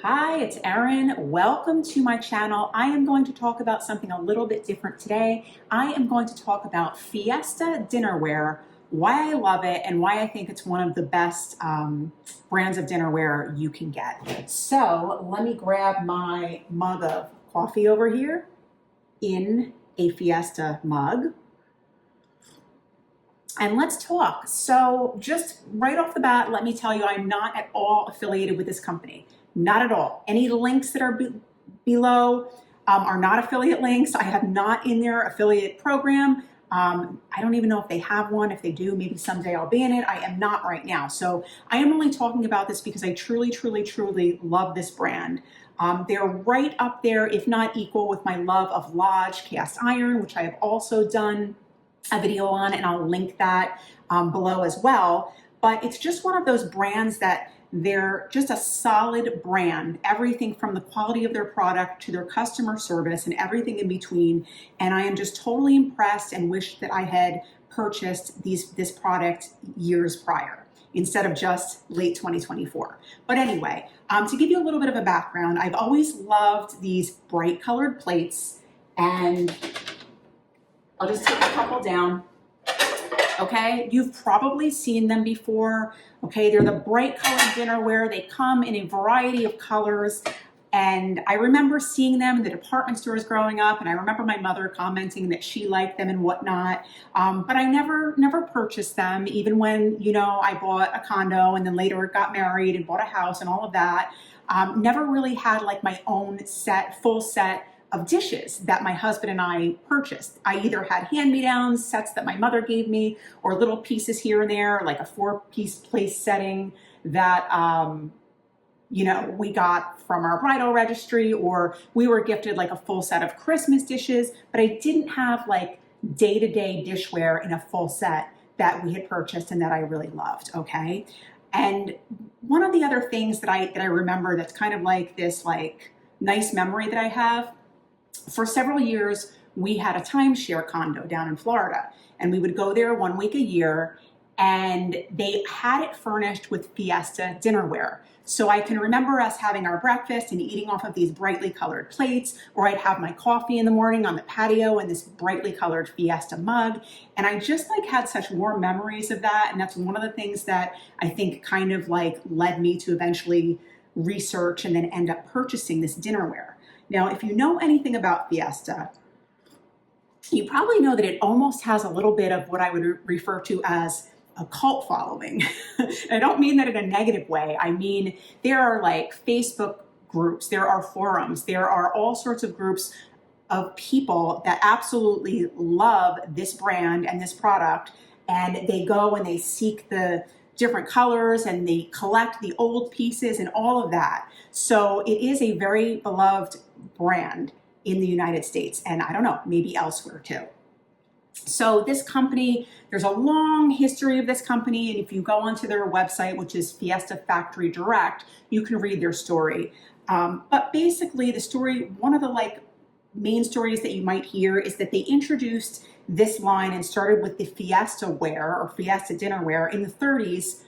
Hi, it's Erin. Welcome to my channel. I am going to talk about something a little bit different today. I am going to talk about Fiesta Dinnerware, why I love it, and why I think it's one of the best brands of dinnerware you can get. So let me grab my mug of coffee over here in a Fiesta mug. And let's talk. So just right off the bat, let me tell you, I'm not at all affiliated with this company. Not at all. Any links that are below are not affiliate links. I have not in their affiliate program. I don't even know if they have one. If they do, maybe someday I'll be in it. I am not right now. So I am only talking about this because I truly, truly, truly love this brand. They're right up there, if not equal, with my love of Lodge cast iron, which I have also done a video on, and I'll link that below as well. But it's just one of those brands that they're just a solid brand, everything from the quality of their product to their customer service and everything in between. And I am just totally impressed and wish that I had purchased this product years prior instead of just late 2024. But anyway, to give you a little bit of a background, I've always loved these bright colored plates, and I'll just take a couple down. Okay, you've probably seen them before. Okay, they're the bright colored dinnerware. They come in a variety of colors. And I remember seeing them in the department stores growing up. And I remember my mother commenting that she liked them and whatnot. But I never purchased them, even when, you know, I bought a condo and then later got married and bought a house and all of that. Never really had like my own full set of dishes that my husband and I purchased. I either had hand-me-downs, sets that my mother gave me, or little pieces here and there, like a 4-piece place setting that, you know, we got from our bridal registry, or we were gifted like a full set of Christmas dishes, but I didn't have like day-to-day dishware in a full set that we had purchased and that I really loved, okay? And one of the other things that I remember that's kind of like this like nice memory that I have, for several years, we had a timeshare condo down in Florida, and we would go there 1 week a year, and they had it furnished with Fiesta dinnerware. So I can remember us having our breakfast and eating off of these brightly colored plates, or I'd have my coffee in the morning on the patio in this brightly colored Fiesta mug. And I just like had such warm memories of that. And that's one of the things that I think kind of like led me to eventually research and then end up purchasing this dinnerware. Now, if you know anything about Fiesta, you probably know that it almost has a little bit of what I would refer to as a cult following. I don't mean that in a negative way. I mean, there are like Facebook groups, there are forums, there are all sorts of groups of people that absolutely love this brand and this product, and they go and they seek the different colors and they collect the old pieces and all of that. So it is a very beloved brand in the United States, and I don't know, maybe elsewhere too. So this company, there's a long history of this company, and if you go onto their website, which is Fiesta Factory Direct, you can read their story. But basically the story, one of the like main stories that you might hear is that they introduced this line and started with the Fiestaware or Fiesta dinnerware in the 30s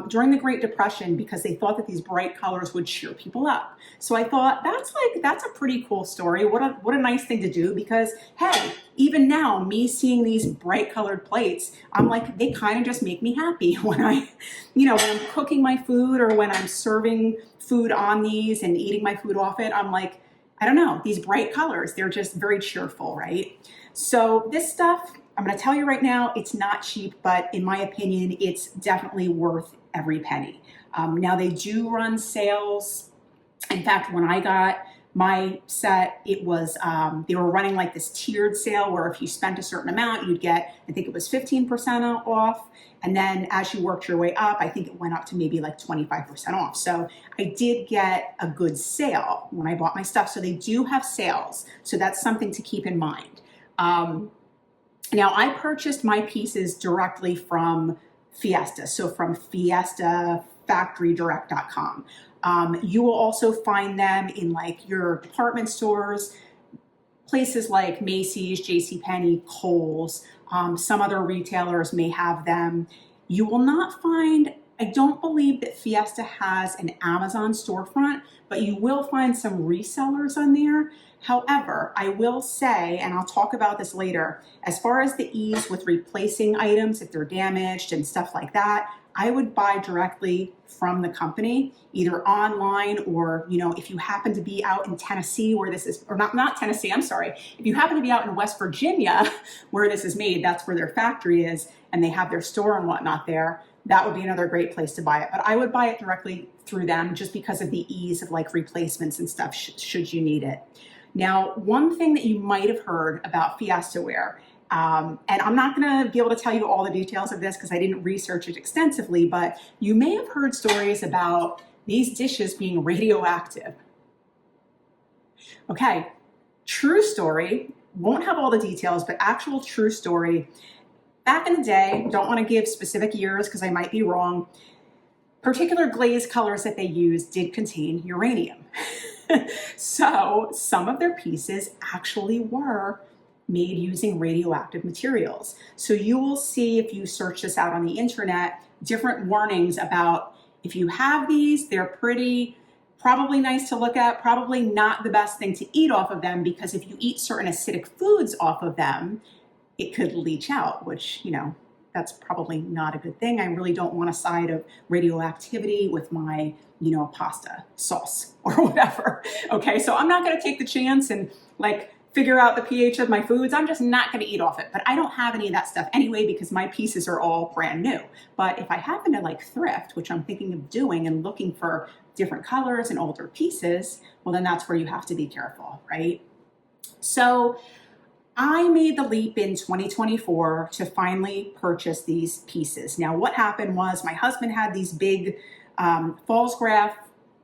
during the Great Depression, because they thought that these bright colors would cheer people up. So I thought that's a pretty cool story. What a nice thing to do, because hey, even now, me seeing these bright colored plates, I'm like, they kind of just make me happy when I, you know, when I'm cooking my food or when I'm serving food on these and eating my food off it, I'm like, I don't know, these bright colors, they're just very cheerful, right? So this stuff, I'm going to tell you right now, it's not cheap, but in my opinion, it's definitely worth every penny. Now they do run sales. In fact, when I got my set, it was, they were running like this tiered sale where if you spent a certain amount, you'd get, I think it was 15% off. And then as you worked your way up, I think it went up to maybe like 25% off. So I did get a good sale when I bought my stuff. So they do have sales. So that's something to keep in mind. Now I purchased my pieces directly from Fiesta. So from fiestafactorydirect.com. You will also find them in like your department stores, places like Macy's, JCPenney, Kohl's, some other retailers may have them. You will not find I don't believe that Fiesta has an Amazon storefront, but you will find some resellers on there. However, I will say, and I'll talk about this later, as far as the ease with replacing items if they're damaged and stuff like that, I would buy directly from the company, either online or, you know, if you happen to be out in Tennessee where this is, or not Tennessee, I'm sorry. If you happen to be out in West Virginia where this is made, that's where their factory is, and they have their store and whatnot there, that would be another great place to buy it. But I would buy it directly through them just because of the ease of like replacements and stuff should you need it. Now, one thing that you might have heard about Fiestaware, and I'm not going to be able to tell you all the details of this because I didn't research it extensively, but you may have heard stories about these dishes being radioactive. Okay, true story, won't have all the details, but actual true story. Back in the day, don't want to give specific years because I might be wrong, particular glaze colors that they used did contain uranium. So some of their pieces actually were made using radioactive materials. So you will see, if you search this out on the internet, different warnings about if you have these, they're probably nice to look at, probably not the best thing to eat off of them, because if you eat certain acidic foods off of them, it could leach out, which, you know, that's probably not a good thing. I really don't want a side of radioactivity with my, you know, pasta sauce or whatever. Okay, so I'm not gonna take the chance and like figure out the pH of my foods. I'm just not gonna eat off it. But I don't have any of that stuff anyway because my pieces are all brand new. But if I happen to like thrift, which I'm thinking of doing and looking for different colors and older pieces, well, then that's where you have to be careful, right? So I made the leap in 2024 to finally purchase these pieces. Now, what happened was my husband had these big Fallsgraf,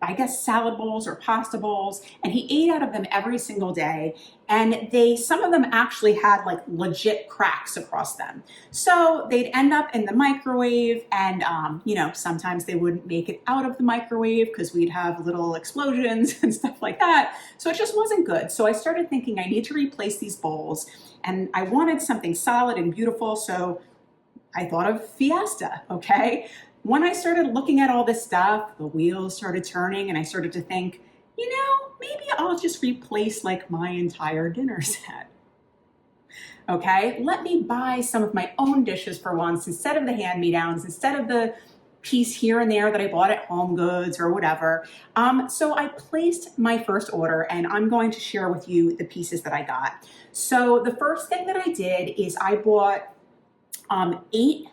I guess, salad bowls or pasta bowls, and he ate out of them every single day. And some of them actually had like legit cracks across them. So they'd end up in the microwave, and you know, sometimes they wouldn't make it out of the microwave because we'd have little explosions and stuff like that. So it just wasn't good. So I started thinking I need to replace these bowls, and I wanted something solid and beautiful. So I thought of Fiesta, okay? When I started looking at all this stuff, the wheels started turning, and I started to think, you know, maybe I'll just replace like my entire dinner set. Okay, let me buy some of my own dishes for once instead of the hand-me-downs, instead of the piece here and there that I bought at Home Goods or whatever. So I placed my first order, and I'm going to share with you the pieces that I got. So the first thing that I did is I bought 8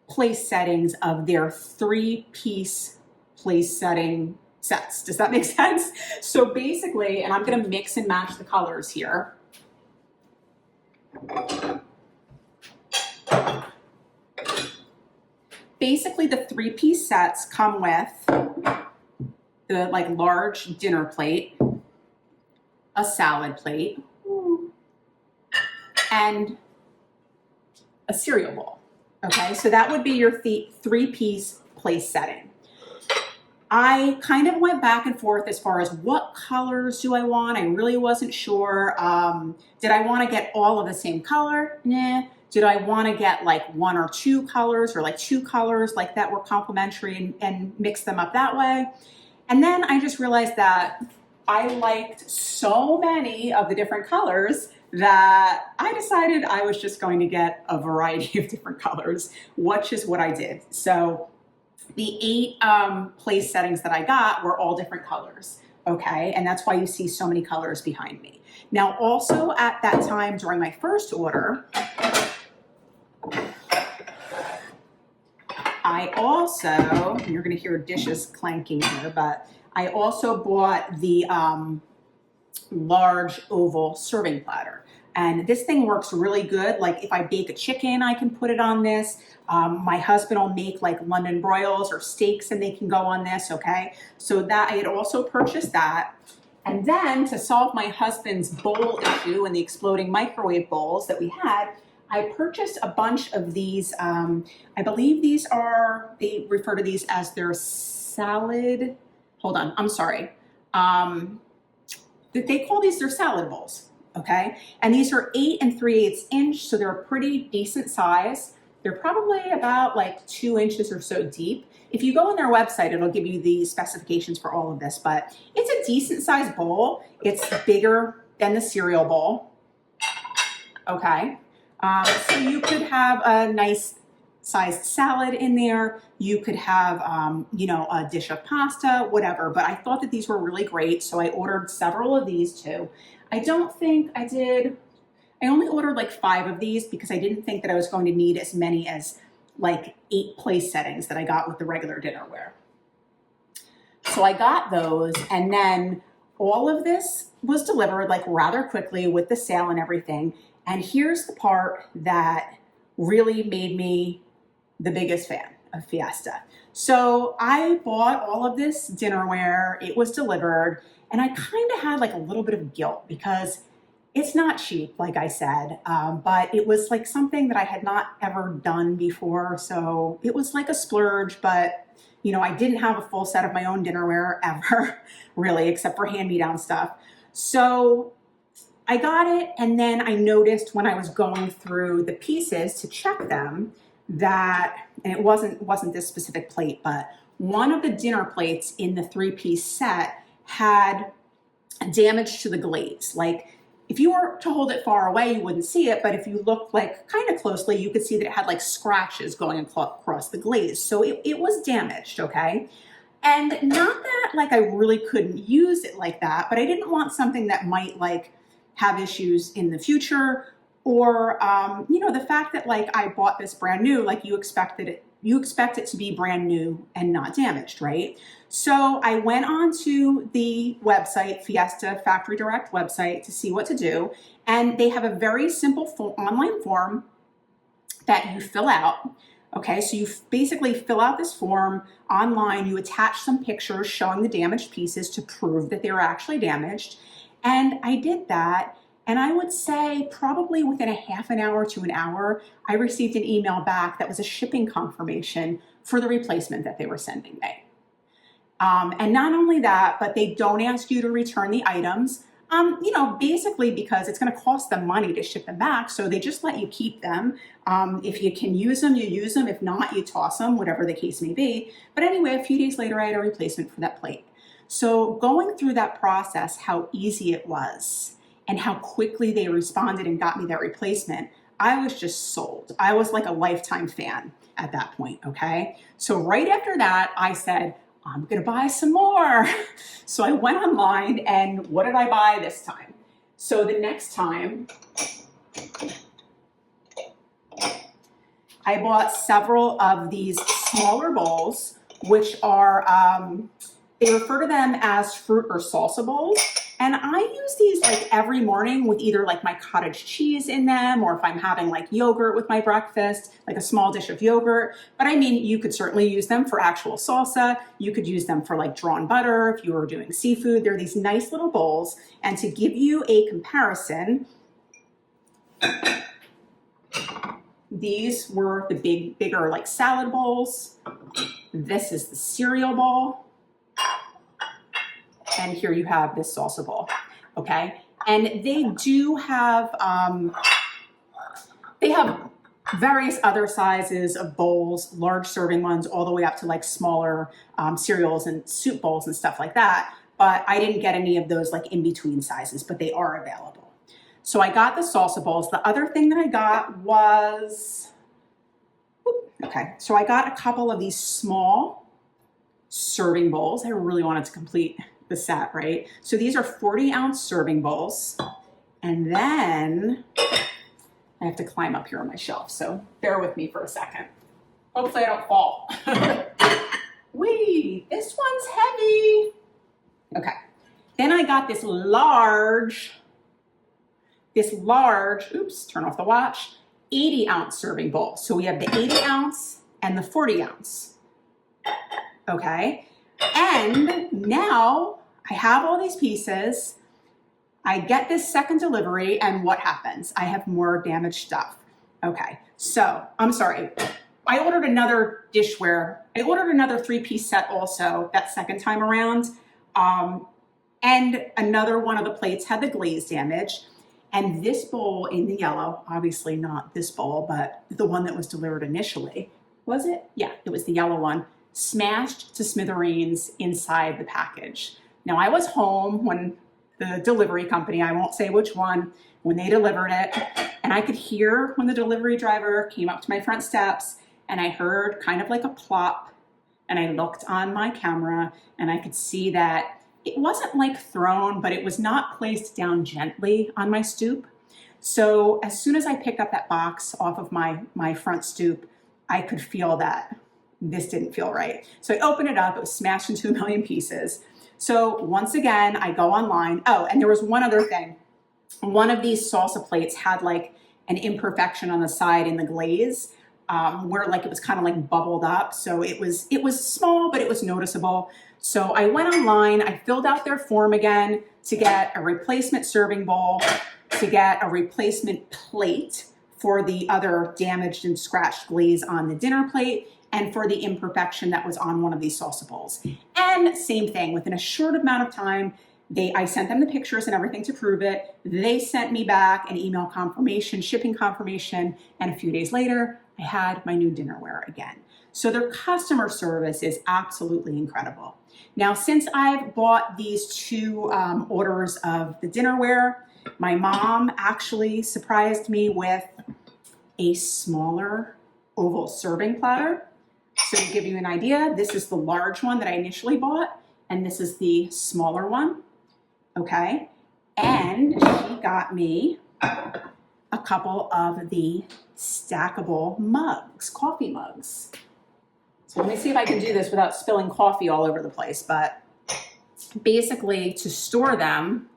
place settings of their 3-piece place setting sets. Does that make sense? So basically, and I'm going to mix and match the colors here. Basically, the 3-piece sets come with the like large dinner plate, a salad plate, and a cereal bowl. Okay, so that would be your 3-piece place setting. I kind of went back and forth as far as what colors do I want. I really wasn't sure. Did I want to get all of the same color? Nah. Did I want to get like 1 or 2 colors, or like 2 colors like that were complementary, and mix them up that way? And then I just realized that I liked so many of the different colors that I decided I was just going to get a variety of different colors, which is what I did. So the 8 place settings that I got were all different colors, okay? And that's why you see so many colors behind me. Now, also at that time during my first order, I also, you're gonna hear dishes clanking here, but I also bought the large oval serving platter. And this thing works really good. Like if I bake a chicken, I can put it on this. My husband will make like London broils or steaks, and they can go on this, okay? So that I had also purchased that. And then to solve my husband's bowl issue and the exploding microwave bowls that we had, I purchased a bunch of these. I believe these are, they refer to these as their salad, hold on, I'm sorry. They call these their salad bowls. Okay, and these are 8 3/8 inch, so they're a pretty decent size. They're probably about like 2 inches or so deep, If you go on their website, it'll give you the specifications for all of this, but it's a decent sized bowl. It's bigger than the cereal bowl. Okay. So you could have a nice sized salad in there. You could have, you know, a dish of pasta, whatever. But I thought that these were really great, so I ordered several of these too. I don't think I did. I only ordered like 5 of these because I didn't think that I was going to need as many as like 8 place settings that I got with the regular dinnerware. So I got those, and then all of this was delivered like rather quickly with the sale and everything. And here's the part that really made me the biggest fan of Fiesta. So I bought all of this dinnerware, it was delivered, and I kind of had like a little bit of guilt because it's not cheap, like I said, but it was like something that I had not ever done before. So it was like a splurge, but you know, I didn't have a full set of my own dinnerware ever, really, except for hand-me-down stuff. So I got it, and then I noticed when I was going through the pieces to check them that, and it wasn't this specific plate, but one of the dinner plates in the 3-piece set had damage to the glaze. Like if you were to hold it far away, you wouldn't see it, but if you looked like kind of closely, you could see that it had like scratches going across the glaze. So it was damaged, okay? And not that like I really couldn't use it like that, but I didn't want something that might like have issues in the future, or you know, the fact that like I bought this brand new, like you expect it to be brand new and not damaged, right? So I went on to the website, Fiesta Factory Direct website, to see what to do, and they have a very simple online form that you fill out. Okay, so you basically fill out this form online, you attach some pictures showing the damaged pieces to prove that they were actually damaged. And I did that, and I would say probably within a half an hour to an hour, I received an email back that was a shipping confirmation for the replacement that they were sending me. And not only that, but they don't ask you to return the items, you know, basically because it's going to cost them money to ship them back. So they just let you keep them. If you can use them, you use them. If not, you toss them, whatever the case may be. But anyway, a few days later, I had a replacement for that plate. So going through that process, how easy it was and how quickly they responded and got me that replacement, I was just sold. I was like a lifetime fan at that point, okay? So right after that, I said, I'm gonna buy some more. So I went online, and what did I buy this time? So the next time, I bought several of these smaller bowls, which are, they refer to them as fruit or salsa bowls. And I use these like every morning with either like my cottage cheese in them, or if I'm having like yogurt with my breakfast, like a small dish of yogurt. But I mean, you could certainly use them for actual salsa. You could use them for like drawn butter if you were doing seafood. They're these nice little bowls. And to give you a comparison, these were the bigger like salad bowls. This is the cereal bowl. And here you have this salsa bowl, okay? And they do have, various other sizes of bowls, large serving ones, all the way up to like smaller cereals and soup bowls and stuff like that. But I didn't get any of those like in between sizes, but they are available. So I got the salsa bowls. The other thing that I got was, okay, so I got a couple of these small serving bowls. I really wanted to complete the set, right? So these are 40-ounce serving bowls. And then I have to climb up here on my shelf, so bear with me for a second. Hopefully I don't fall. Whee, this one's heavy. Okay. Then I got this large, oops, turn off the watch, 80-ounce serving bowl. So we have the 80-ounce and the 40-ounce. Okay. And now I have all these pieces. I get this second delivery, and what happens? I have more damaged stuff. Okay, so I'm sorry. I ordered another dishware. I ordered another 3-piece set also that second time around. And another one of the plates had the glaze damage. And this bowl in the yellow, obviously not this bowl, but the one that was delivered initially, was it? Yeah, it was the yellow one. smashed to smithereens inside the package. Now, I was home when the delivery company, I won't say which one, when they delivered it, and I could hear when the delivery driver came up to my front steps, and I heard kind of like a plop, and I looked on my camera and I could see that it wasn't like thrown, but it was not placed down gently on my stoop. So as soon as I picked up that box off of my front stoop, I could feel that this didn't feel right. So I opened it up, it was smashed into a million pieces. So once again, I go online. Oh, and there was one other thing. One of these salsa plates had like an imperfection on the side in the glaze, where like it was kind of like bubbled up. So it was small, but it was noticeable. So I went online, I filled out their form again to get a replacement serving bowl, to get a replacement plate for the other damaged and scratched glaze on the dinner plate, and for the imperfection that was on one of these salsa bowls. And same thing, within a short amount of time, I sent them the pictures and everything to prove it. They sent me back an email confirmation, shipping confirmation, and a few days later, I had my new dinnerware again. So their customer service is absolutely incredible. Now, since I've bought these two orders of the dinnerware, my mom actually surprised me with a smaller oval serving platter. So to give you an idea, this is the large one that I initially bought, and this is the smaller one, okay? And she got me a couple of the stackable mugs, coffee mugs. So let me see if I can do this without spilling coffee all over the place, but basically to store them,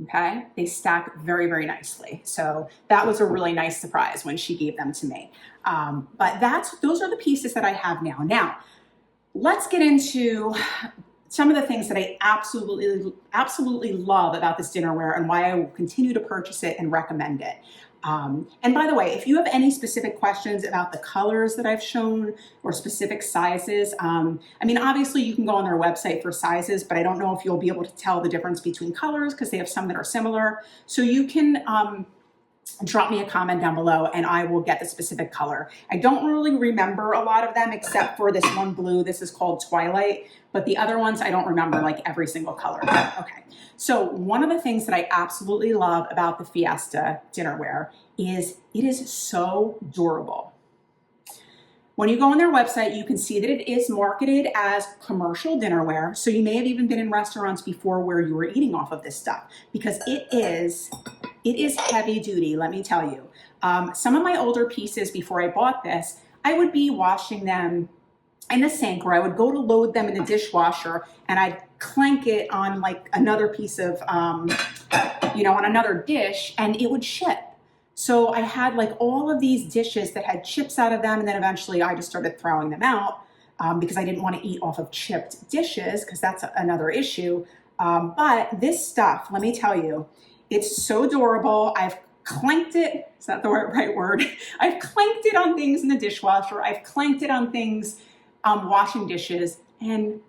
okay, they stack very, very nicely. So that was a really nice surprise when she gave them to me. But those are the pieces that I have now. Now, let's get into some of the things that I absolutely love about this dinnerware and why I will continue to purchase it and recommend it. And by the way, if you have any specific questions about the colors that I've shown or specific sizes, I mean, obviously you can go on their website for sizes, but I don't know if you'll be able to tell the difference between colors because they have some that are similar. So you can drop me a comment down below and I will get the specific color. I don't really remember a lot of them except for this one blue. This is called Twilight, but the other ones I don't remember like every single color. Okay. So one of the things that I absolutely love about the Fiesta dinnerware is it is so durable. When you go on their website, you can see that it is marketed as commercial dinnerware. So you may have even been in restaurants before where you were eating off of this stuff because it is heavy duty, let me tell you. Some of my older pieces before I bought this, I would be washing them in the sink, or I would go to load them in the dishwasher and I'd clank it on like another piece of, on another dish, and it would chip. So I had like all of these dishes that had chips out of them, and then eventually I just started throwing them out because I didn't want to eat off of chipped dishes because that's another issue. But this stuff, let me tell you, it's so durable. I've clanked it, is that the right word? I've clanked it on things in the dishwasher. I've clanked it on things washing dishes, and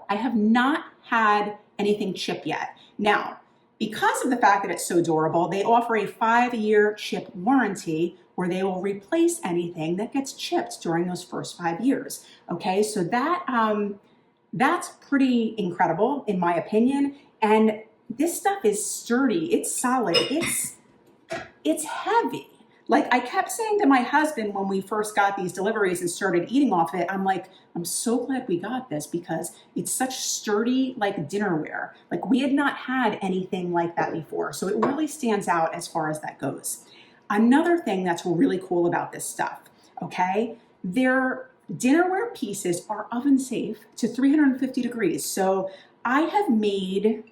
I have not had anything chip yet. Now, because of the fact that it's so durable, they offer a 5-year chip warranty where they will replace anything that gets chipped during those first 5 years. Okay, so that's pretty incredible in my opinion. And this stuff is sturdy, it's solid, it's heavy. Like I kept saying to my husband when we first got these deliveries and started eating off it, I'm like, I'm so glad we got this because it's such sturdy like dinnerware. Like we had not had anything like that before. So it really stands out as far as that goes. Another thing that's really cool about this stuff, okay, their dinnerware pieces are oven safe to 350 degrees. So I have made,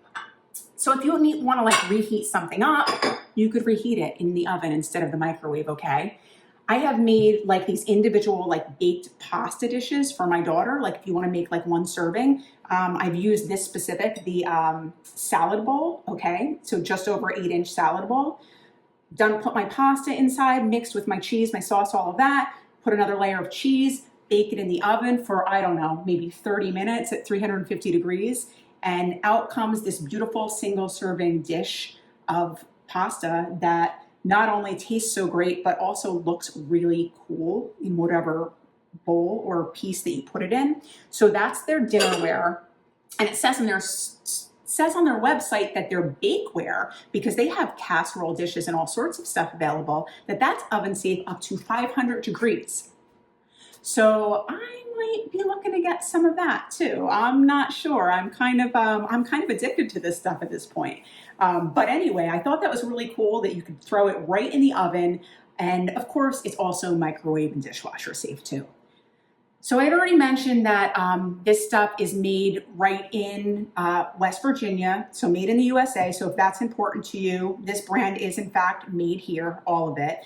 so if you want to like reheat something up, you could reheat it in the oven instead of the microwave, okay? I have made like these individual like baked pasta dishes for my daughter. Like if you want to make like one serving, I've used this specific, the salad bowl, okay? So just over 8-inch salad bowl. Put my pasta inside, mixed with my cheese, my sauce, all of that. Put another layer of cheese, bake it in the oven for, I don't know, maybe 30 minutes at 350 degrees. And out comes this beautiful single serving dish of pasta that not only tastes so great, but also looks really cool in whatever bowl or piece that you put it in. So that's their dinnerware. And it says on their website that their bakeware, because they have casserole dishes and all sorts of stuff available, that's oven safe up to 500 degrees. So I might be looking to get some of that too. I'm not sure. I'm kind of addicted to this stuff at this point. But anyway, I thought that was really cool that you could throw it right in the oven. And of course, it's also microwave and dishwasher safe too. So I had already mentioned that this stuff is made right in West Virginia, so made in the USA. So if that's important to you, this brand is in fact made here, all of it.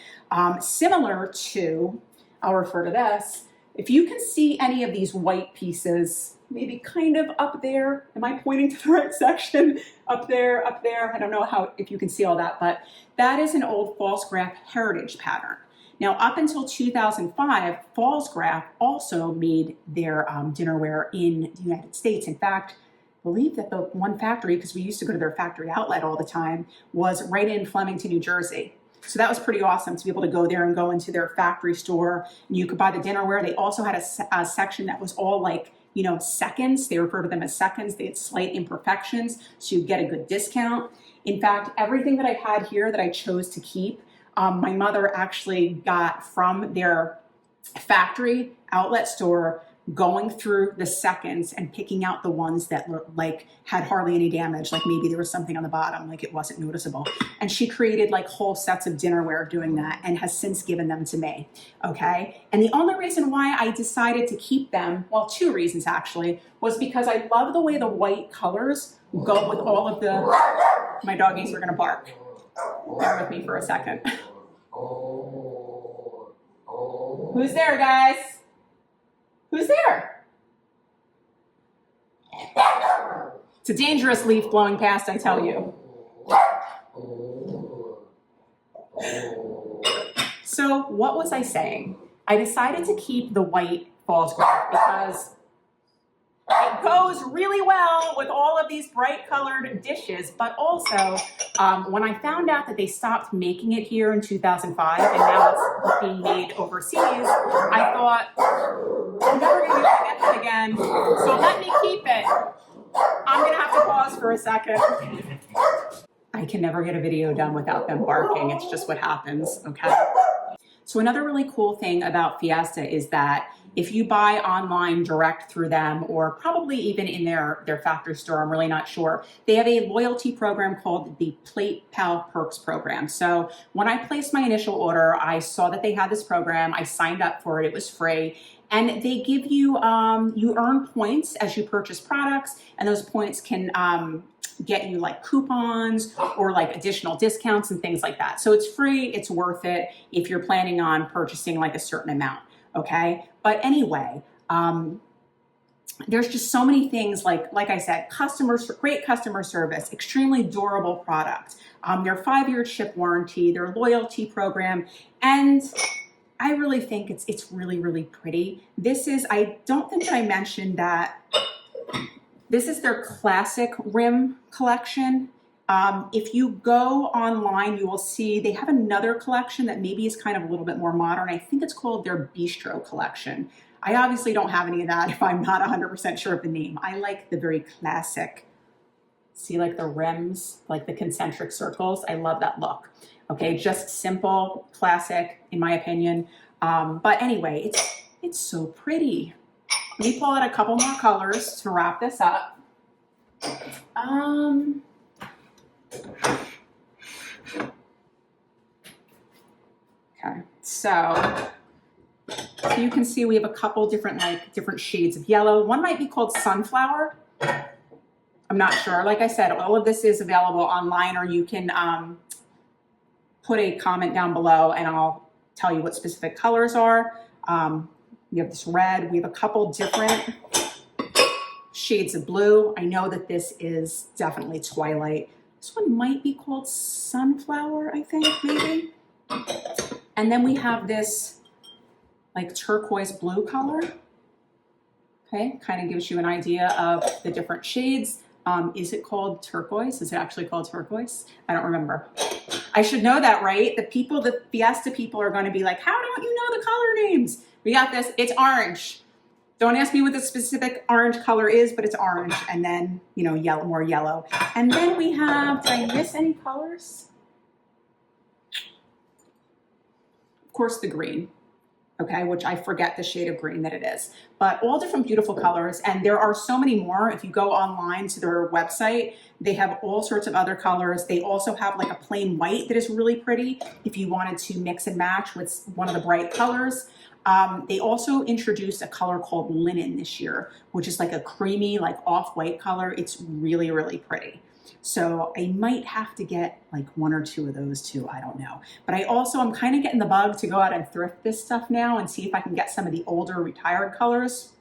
Similar to, I'll refer to this, if you can see any of these white pieces, maybe kind of up there, am I pointing to the right section? Up there, I don't know if you can see all that, but that is an old Falstaff heritage pattern. Now, up until 2005, Falstaff also made their dinnerware in the United States. In fact, I believe that the one factory, because we used to go to their factory outlet all the time, was right in Flemington, New Jersey. So that was pretty awesome to be able to go there and go into their factory store, and you could buy the dinnerware. They also had a section that was all like, you know, seconds. They refer to them as seconds. They had slight imperfections, so you'd get a good discount. In fact, everything that I had here that I chose to keep, my mother actually got from their factory outlet store, going through the seconds and picking out the ones that looked like had hardly any damage, like maybe there was something on the bottom, like it wasn't noticeable. And she created like whole sets of dinnerware doing that and has since given them to me, okay? And the only reason why I decided to keep them, well, two reasons actually, was because I love the way the white colors go with all of the, my doggies are gonna bark. Bear with me for a second. Who's there, guys? Who's there? It's a dangerous leaf blowing past, I tell you. So what was I saying? I decided to keep the white Falstaff because it goes really well with all of these bright colored dishes, but also when I found out that they stopped making it here in 2005 and now it's being made overseas, I thought, I'm never going to be able to get that again, so let me keep it. I'm going to have to pause for a second. I can never get a video done without them barking. It's just what happens, okay? So another really cool thing about Fiesta is that if you buy online direct through them, or probably even in their factory store, I'm really not sure, they have a loyalty program called the playful Perks program. So when I placed my initial order, I saw that they had this program. I signed up for it. It was free. And they give you, you earn points as you purchase products, and those points can get you like coupons or like additional discounts and things like that. So it's free, it's worth it if you're planning on purchasing like a certain amount, okay? But anyway, there's just so many things like I said, great customer service, extremely durable product, their 5-year ship warranty, their loyalty program, and I really think it's really, really pretty. This is, I don't think that I mentioned that this is their classic rim collection. If you go online, you will see they have another collection that maybe is kind of a little bit more modern. I think it's called their Bistro collection. I obviously don't have any of that if I'm not 100% sure of the name. I like the very classic, see like the rims, like the concentric circles. I love that look. Okay, just simple, classic in my opinion. But anyway, it's so pretty. Let me pull out a couple more colors to wrap this up. Okay, so you can see we have a couple different shades of yellow. One might be called Sunflower. I'm not sure. Like I said, all of this is available online, or you can put a comment down below and I'll tell you what specific colors are. We have this red. We have a couple different shades of blue. I know that this is definitely Twilight. This one might be called Sunflower, I think, maybe. And then we have this like turquoise blue color. Okay, kind of gives you an idea of the different shades. Is it called turquoise? Is it actually called turquoise? I don't remember. I should know that, right? The Fiesta people are going to be like, how don't you know the color names? We got this. It's orange. Don't ask me what the specific orange color is, but it's orange. And then, you know, yellow, more yellow. And then we have, did I miss any colors? Of course, the green. Okay, which I forget the shade of green that it is, but all different beautiful colors. And there are so many more. If you go online to their website, they have all sorts of other colors. They also have like a plain white that is really pretty if you wanted to mix and match with one of the bright colors. They also introduced a color called linen this year, which is like a creamy, like off-white color. It's really, really pretty. So I might have to get like one or two of those too, I don't know. But I'm kind of getting the bug to go out and thrift this stuff now and see if I can get some of the older retired colors.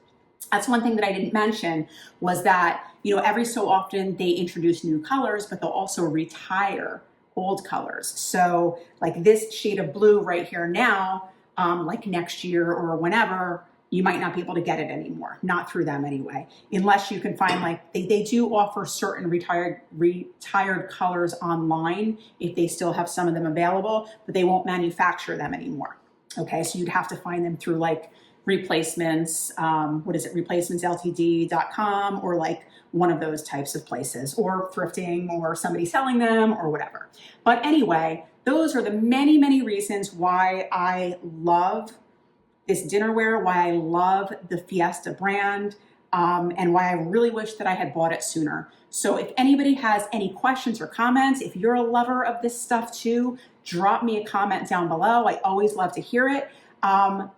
That's one thing that I didn't mention was that, you know, every so often they introduce new colors, but they'll also retire old colors. So like this shade of blue right here now, like next year or whenever, you might not be able to get it anymore, not through them anyway, unless you can find like, they do offer certain retired colors online if they still have some of them available, but they won't manufacture them anymore. Okay, so you'd have to find them through like replacements, replacementsltd.com or like one of those types of places, or thrifting or somebody selling them or whatever. But anyway, those are the many, many reasons why I love this dinnerware, why I love the Fiesta brand, and why I really wish that I had bought it sooner. So if anybody has any questions or comments, if you're a lover of this stuff too, drop me a comment down below. I always love to hear it. If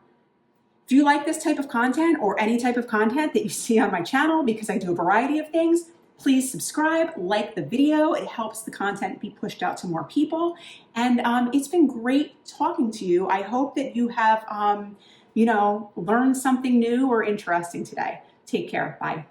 you like this type of content or any type of content that you see on my channel, because I do a variety of things, please subscribe, like the video. It helps the content be pushed out to more people. And it's been great talking to you. I hope that you have, you know, learned something new or interesting today. Take care. Bye.